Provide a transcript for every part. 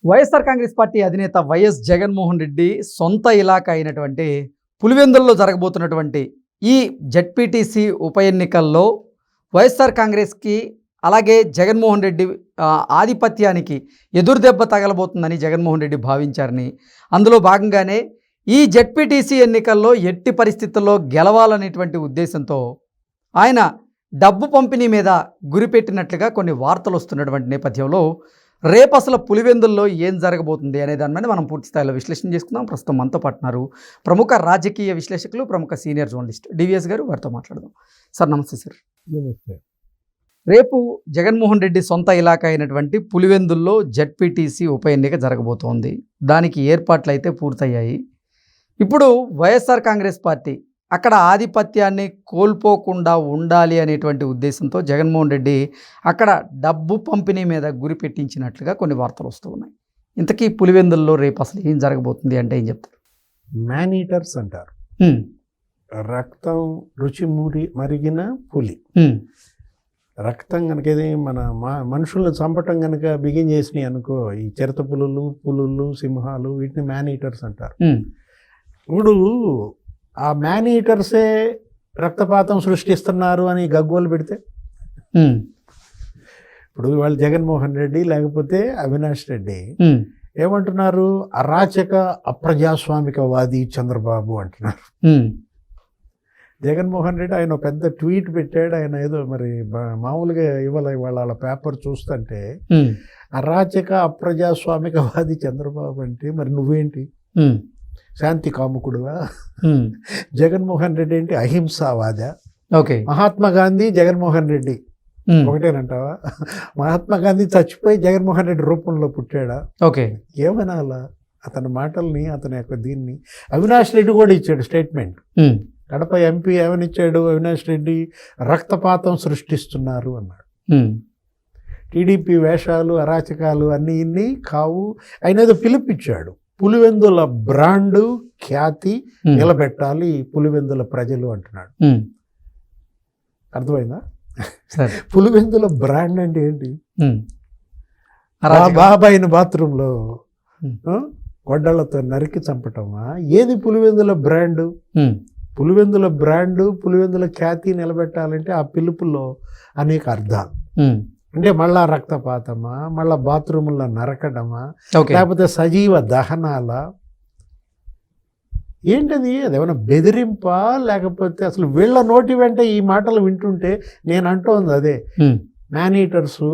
YSR Congress party అధినేత YS Jaganmohan Reddy సొంత ఇలాకా అయినటువంటి పులివెందుల్లో జరగబోతున్నటువంటి ఈ జెడ్పీటీసీ ఉప ఎన్నికల్లో వైఎస్ఆర్ కాంగ్రెస్కి అలాగే జగన్మోహన్ రెడ్డి ఆధిపత్యానికి ఎదురుదెబ్బ తగలబోతుందని జగన్మోహన్ రెడ్డి భావించారని, అందులో భాగంగానే ఈ జెడ్పీటీసీ ఎన్నికల్లో ఎట్టి పరిస్థితుల్లో గెలవాలనేటువంటి ఉద్దేశంతో ఆయన డబ్బు పంపిణీ మీద గురిపెట్టినట్లుగా కొన్ని వార్తలు వస్తున్నటువంటి నేపథ్యంలో రేపు అసలు పులివెందుల్లో ఏం జరగబోతుంది అనే దాని మీద మనం పూర్తి స్థాయిలో విశ్లేషణ చేసుకుందాం. ప్రస్తుతం మనతో పాటున్నారు ప్రముఖ రాజకీయ విశ్లేషకులు, ప్రముఖ సీనియర్ జర్నలిస్ట్ డివిఎస్ గారు. వారితో మాట్లాడదాం. సార్ నమస్తే. సార్ నమస్తే. రేపు జగన్మోహన్ రెడ్డి సొంత ఇలాకా అయినటువంటి పులివెందుల్లో జెడ్పీటీసీ ఉప ఎన్నిక జరగబోతోంది. దానికి ఏర్పాట్లు అయితే పూర్తయ్యాయి. ఇప్పుడు వైఎస్ఆర్ కాంగ్రెస్ పార్టీ అక్కడ ఆధిపత్యాన్ని కోల్పోకుండా ఉండాలి అనేటువంటి ఉద్దేశంతో జగన్మోహన్ రెడ్డి అక్కడ డబ్బు పంపిణీ మీద గురి పెట్టించినట్లుగా కొన్ని వార్తలు వస్తూ ఉన్నాయి. ఇంతకీ పులివెందుల్లో రేపు అసలు ఏం జరగబోతుంది అంటే ఏం చెప్తారు? మ్యాన్ ఈటర్స్ అంటారు. రక్తం రుచి మరిగిన పులి. రక్తం కనుక ఇది మన మనుషులను చంపటం కనుక బిగిన్ చేసినాయి అనుకో, ఈ చిరత పులులు, సింహాలు, వీటిని మ్యాన్ ఈటర్స్ అంటారు. ఇప్పుడు ఆ మ్యాన్ ఈటర్సే రక్తపాతం సృష్టిస్తున్నారు అని గగ్గోలు పెడితే, ఇప్పుడు వాళ్ళు జగన్మోహన్ రెడ్డి లేకపోతే అవినాష్ రెడ్డి ఏమంటున్నారు? అరాచక అప్రజాస్వామికవాది చంద్రబాబు అంటున్నారు. జగన్మోహన్ రెడ్డి ఆయన పెద్ద ట్వీట్ పెట్టాడు. ఆయన ఏదో మరి మామూలుగా ఇవాళ పేపర్ చూస్తుంటే అరాచక అప్రజాస్వామికవాది చంద్రబాబు అంటే మరి నువ్వేంటి శాంతి కాముకుడువా? జగన్మోహన్ రెడ్డి ఏంటి అహింసావాద? ఓకే. మహాత్మా గాంధీ జగన్మోహన్ రెడ్డి ఒకటేనంటావా? మహాత్మా గాంధీ చచ్చిపోయి జగన్మోహన్ రెడ్డి రూపంలో పుట్టాడా? ఓకే. ఏమనాలా అతని మాటల్ని, అతని యొక్క దీన్ని? అవినాష్ రెడ్డి కూడా ఇచ్చాడు స్టేట్మెంట్. కడప ఎంపీ ఏమనిచ్చాడు అవినాష్ రెడ్డి? రక్తపాతం సృష్టిస్తున్నారు అన్నాడు. టీడీపీ వేషాలు, అరాచకాలు అన్నీ ఇన్ని కావు. ఆయన ఏదో పిలుపిచ్చాడు. పులివెందుల బ్రాండు ఖ్యాతి నిలబెట్టాలి పులివెందుల ప్రజలు అంటున్నాడు. అర్థమైందా? పులివెందుల బ్రాండ్ అంటే ఏంటి? బాబాయిన బాత్రూంలో గొడ్డళ్లతో నరికి చంపటమా? ఏది పులివెందుల బ్రాండు? పులివెందుల బ్రాండు, పులివెందుల ఖ్యాతి నిలబెట్టాలంటే ఆ పిలుపులో అనేక అర్థాలు. అంటే మళ్ళా రక్తపాతమా, మళ్ళా బాత్రూముల్లో నరకడమా, లేకపోతే సజీవ దహనాల? ఏంటది? అదేమన్నా బెదిరింపా? లేకపోతే అసలు వీళ్ళ నోటి వెంట ఈ మాటలు వింటుంటే నేను అంటోంది అదే, మ్యాన్ ఈటర్స్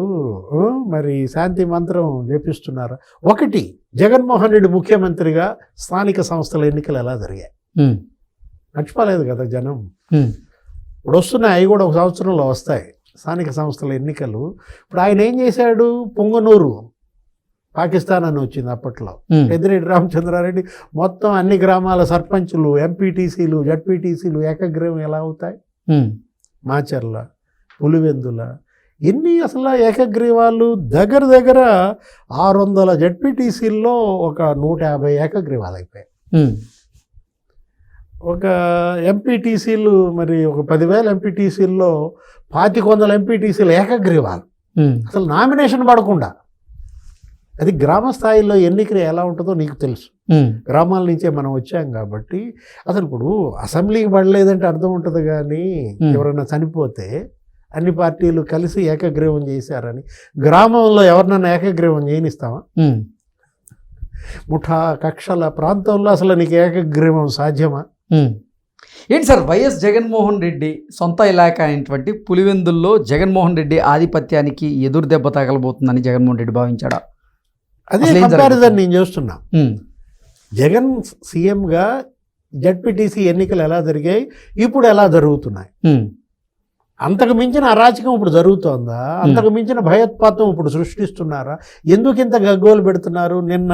మరి శాంతి మంత్రం జపిస్తున్నారా? ఒకటి, జగన్మోహన్ రెడ్డి ముఖ్యమంత్రిగా స్థానిక సంస్థల ఎన్నికలు ఎలా జరిగాయి మర్చిపోలేదు కదా జనం. ఇప్పుడు వస్తున్నాయి, అవి కూడా ఒక సంవత్సరంలో వస్తాయి స్థానిక సంస్థల ఎన్నికలు. ఇప్పుడు ఆయన ఏం చేశాడు? పొంగనూరు పాకిస్తాన్ అని వచ్చింది అప్పట్లో. పెద్దిరెడ్డి రామచంద్రారెడ్డి మొత్తం అన్ని గ్రామాల సర్పంచులు, ఎంపీటీసీలు, జడ్పీటీసీలు ఏకగ్రీవం ఎలా అవుతాయి? మాచర్ల, పులివెందుల ఎన్ని అసలు ఏకగ్రీవాలు? దగ్గర 600 జడ్పీటీసీల్లో ఒక 150 ఏకగ్రీవాలు అయిపోయాయి. ఒక ఎంపీటీసీలు మరి ఒక 10,000 ఎంపీటీసీల్లో 2,500 ఎంపీటీసీలు ఏకగ్రీవాలు. అసలు నామినేషన్ పడకుండా. అది గ్రామ స్థాయిలో ఎన్నిక ఎలా ఉంటుందో నీకు తెలుసు. గ్రామాల నుంచే మనం వచ్చాం కాబట్టి అసలు ఇప్పుడు అసెంబ్లీకి పడలేదంటే అర్థం ఉంటుంది, కానీ ఎవరైనా చనిపోతే అన్ని పార్టీలు కలిసి ఏకగ్రీవం చేశారని గ్రామంలో ఎవరినైనా ఏకగ్రీవం చేయనిస్తావా? ముఠా కక్షల ప్రాంతంలో అసలు నీకు ఏకగ్రీవం సాధ్యమా? ఏంటి సార్, వైఎస్ జగన్మోహన్ రెడ్డి సొంత ఇలాకా అయినటువంటి పులివెందుల్లో జగన్మోహన్ రెడ్డి ఆధిపత్యానికి ఎదురు దెబ్బ తగలబోతుందని జగన్మోహన్ రెడ్డి భావించాడా? అదే కంపారిజన్ నేను చేస్తున్నా. జగన్ సీఎంగా జడ్పీటీసీ ఎన్నికలు ఎలా జరిగాయి, ఇప్పుడు ఎలా జరుగుతున్నాయి? అంతకు మించిన అరాచకం ఇప్పుడు జరుగుతోందా? అంతకు మించిన భయోత్పాతం ఇప్పుడు సృష్టిస్తున్నారా? ఎందుకు ఇంత గగ్గోలు పెడుతున్నారు? నిన్న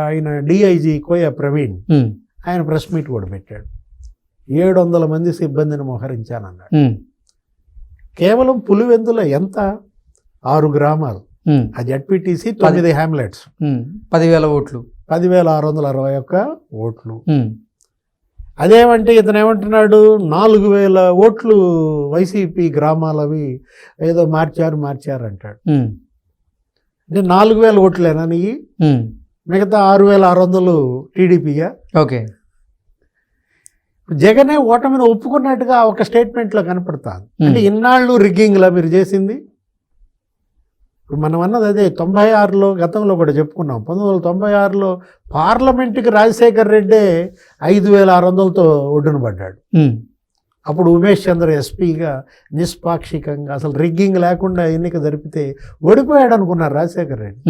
ఆయన డిఐజీ కోయ ప్రవీణ్ ఆయన ప్రెస్ మీట్ కూడా పెట్టాడు. 700 మంది సిబ్బందిని మోహరించానన్నాడు. కేవలం పులివెందుల ఎంత? 6 గ్రామాలు, ఆ జడ్పీటీసీ 9 హ్యామ్లెట్స్, 10,000 ఓట్లు, 10,621 ఓట్లు. అదేమంటే ఇతను ఏమంటున్నాడు? 4,000 ఓట్లు వైసీపీ గ్రామాలవి ఏదో మార్చారు అంటాడు. అంటే 4,000 ఓట్లేనా నీ? మిగతా 6,600 టీడీపీగా? ఓకే. జగనే ఓటమిని ఒప్పుకున్నట్టుగా ఒక స్టేట్మెంట్లో కనపడుతుంది. అంటే ఇన్నాళ్ళు రిగ్గింగ్లా మీరు చేసింది? ఇప్పుడు మనం అన్నది అదే 96లో గతంలో కూడా చెప్పుకున్నాం. 1996లో పార్లమెంటుకి రాజశేఖర్ రెడ్డే 5,600తో ఒడ్డున పడ్డాడు. అప్పుడు ఉమేష్ చంద్ర ఎస్పీగా నిష్పాక్షికంగా అసలు రిగ్గింగ్ లేకుండా ఎన్నిక జరిపితే ఓడిపోయాడు అనుకున్నారు రాజశేఖర్ రెడ్డి.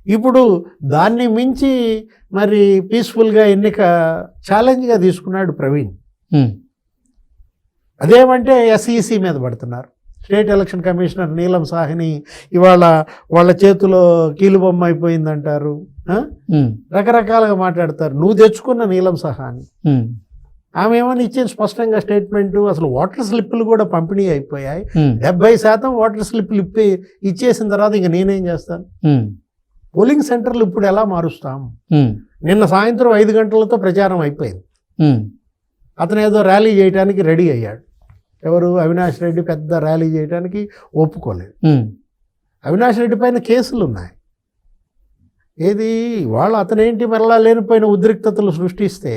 ఇప్పుడు దాన్ని మించి మరి పీస్ఫుల్గా ఎన్నిక ఛాలెంజ్గా తీసుకున్నాడు ప్రవీణ్. అదేమంటే ఎస్ఈసి మీద పడుతున్నారు. స్టేట్ ఎలక్షన్ కమిషనర్ నీలం సాహ్ని ఇవాళ వాళ్ళ చేతిలో కీలుబొమ్మ అయిపోయిందంటారు, రకరకాలుగా మాట్లాడతారు. నువ్వు తెచ్చుకున్న నీలం సాహ్ని ఆమె ఏమని ఇచ్చింది స్పష్టంగా స్టేట్మెంటు, అసలు వాటర్ స్లిప్పులు కూడా పంపిణీ అయిపోయాయి, 70% వాటర్ స్లిప్పులు ఇచ్చేసిన తర్వాత ఇంక నేనేం చేస్తాను, పోలింగ్ సెంటర్లు ఇప్పుడు ఎలా మారుస్తాం? నిన్న సాయంత్రం 5 గంటలతో ప్రచారం అయిపోయింది. అతను ఏదో ర్యాలీ చేయడానికి రెడీ అయ్యాడు. ఎవరు? అవినాష్ రెడ్డి పెద్ద ర్యాలీ చేయడానికి ఒప్పుకోలేదు. అవినాష్ రెడ్డి పైన కేసులు ఉన్నాయి. ఏది వాళ్ళు అతనేంటి మరలా లేనిపోయిన ఉద్రిక్తతలు సృష్టిస్తే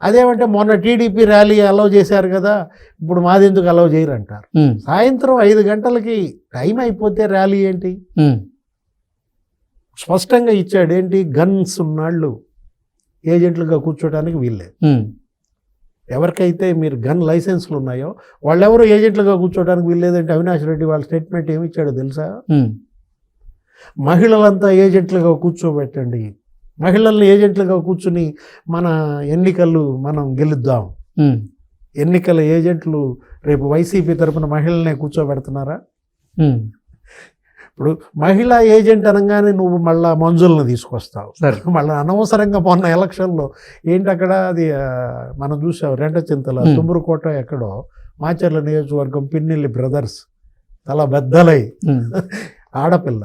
అదేమంటే మొన్న టీడీపీ ర్యాలీ అలౌ చేశారు కదా, ఇప్పుడు మాది ఎందుకు అలౌ చేయరంటారు. సాయంత్రం 5 గంటలకి టైం అయిపోతే ర్యాలీ ఏంటి? స్పష్టంగా ఇచ్చాడు. ఏంటి? గన్స్ ఉన్నాళ్ళు ఏజెంట్లుగా కూర్చోడానికి వీల్లేదు. ఎవరికైతే మీరు గన్ లైసెన్స్లు ఉన్నాయో వాళ్ళెవరూ ఏజెంట్లుగా కూర్చోడానికి వీల్లేదంటే అవినాష్ రెడ్డి వాళ్ళ స్టేట్మెంట్ ఏమి ఇచ్చాడో తెలుసా? మహిళలంతా ఏజెంట్లుగా కూర్చోబెట్టండి, మహిళల్ని ఏజెంట్లుగా కూర్చుని మన ఎన్నికలు మనం గెలుద్దాం. ఎన్నికల ఏజెంట్లు రేపు వైసీపీ తరపున మహిళలనే కూర్చోబెడుతున్నారా? ఇప్పుడు మహిళా ఏజెంట్ అనగానే నువ్వు మళ్ళా మంజులను తీసుకొస్తావు. మళ్ళీ అనవసరంగా మొన్న ఎలక్షన్లో ఏంటి అక్కడ అది మనం చూసావు, రెంటచింతల తుమ్మరుకోట ఎక్కడో మాచర్ల నియోజకవర్గం పిన్నెల్లి బ్రదర్స్ తల బెద్దలై ఆడపిల్ల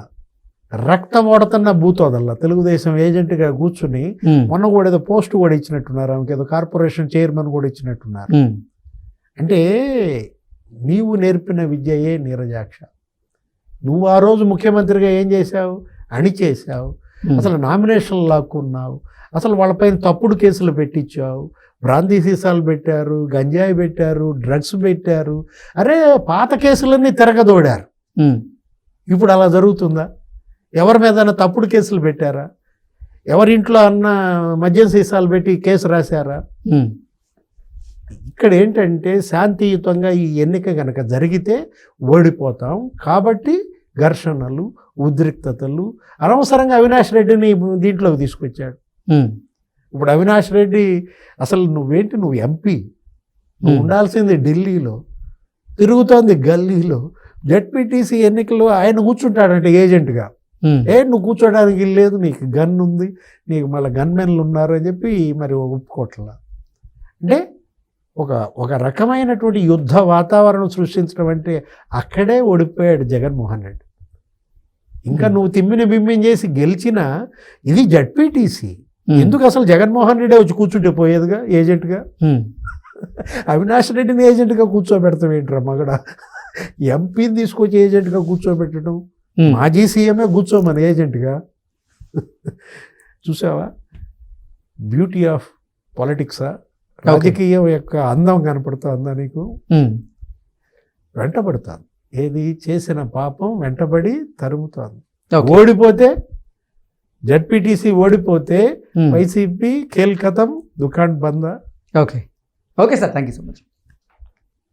రక్తం ఓడుతున్న బూతోదల్లా తెలుగుదేశం ఏజెంట్గా కూర్చుని మొన్న కూడా ఏదో పోస్ట్ కూడా ఇచ్చినట్టున్నారు, ఆమెకి ఏదో కార్పొరేషన్ చైర్మన్ కూడా ఇచ్చినట్టున్నారు. అంటే నీవు నేర్పిన విద్యయే నీరజాక్ష. నువ్వు ఆ రోజు ముఖ్యమంత్రిగా ఏం చేశావు? అణిచేశావు. అసలు నామినేషన్లు లాక్కున్నావు, అసలు వాళ్ళపైన తప్పుడు కేసులు పెట్టించావు, బ్రాందీ సీసాలు పెట్టారు, గంజాయి పెట్టారు, డ్రగ్స్ పెట్టారు. అరే పాత కేసులన్నీ తిరగదోడారు. ఇప్పుడు అలా జరుగుతుందా? ఎవరి మీద తప్పుడు కేసులు పెట్టారా? ఎవరింట్లో అన్న మద్యం సీసాలు పెట్టి కేసు రాశారా? ఇక్కడ ఏంటంటే శాంతియుతంగా ఈ ఎన్నిక కనుక జరిగితే ఓడిపోతాం కాబట్టి ఘర్షణలు, ఉద్రిక్తతలు, అనవసరంగా అవినాష్ రెడ్డిని దీంట్లోకి తీసుకొచ్చాడు. ఇప్పుడు అవినాష్ రెడ్డి అసలు నువ్వేంటి? నువ్వు ఎంపీ, నువ్వు ఉండాల్సింది ఢిల్లీలో, తిరుగుతోంది గల్లీలో. జెడ్పీటీసీ ఎన్నికల్లో ఆయన కూర్చుంటాడంటే ఏజెంట్గా. నువ్వు కూర్చోడానికి లేదు, నీకు గన్ ఉంది, నీకు మళ్ళీ గన్మెన్లు ఉన్నారు అని చెప్పి మరి ఒప్పుకోవట్లా. అంటే ఒక రకమైనటువంటి యుద్ధ వాతావరణం సృష్టించడం అంటే అక్కడే ఓడిపోయాడు జగన్మోహన్ రెడ్డి. ఇంకా నువ్వు తిమ్మిని బిమ్మిని చేసి గెలిచినా ఇది జడ్పీటీసీ. ఎందుకు అసలు జగన్మోహన్ రెడ్డి వచ్చి కూర్చుంటే పోయేదిగా ఏజెంట్గా? అవినాష్ రెడ్డిని ఏజెంట్గా కూర్చోబెడతాం ఏంట్రా మగడ? ఎంపీని తీసుకొచ్చి ఏజెంట్గా కూర్చోబెట్టడం, మాజీ సీఎంఏ కూర్చోమని ఏజెంట్గా. చూసావా బ్యూటీ ఆఫ్ పాలిటిక్సా? రాజకీయం యొక్క అందం కనపడుతుందా నీకు? వెంటబడుతుంది. ఏది చేసిన పాపం వెంటబడి తరుముతుంది. ఓడిపోతే జడ్పీటీసీ ఓడిపోతే వైసీపీ ఖేల్ ఖతం, దుకాన్ బందా. Okay okay sir, thank you so much.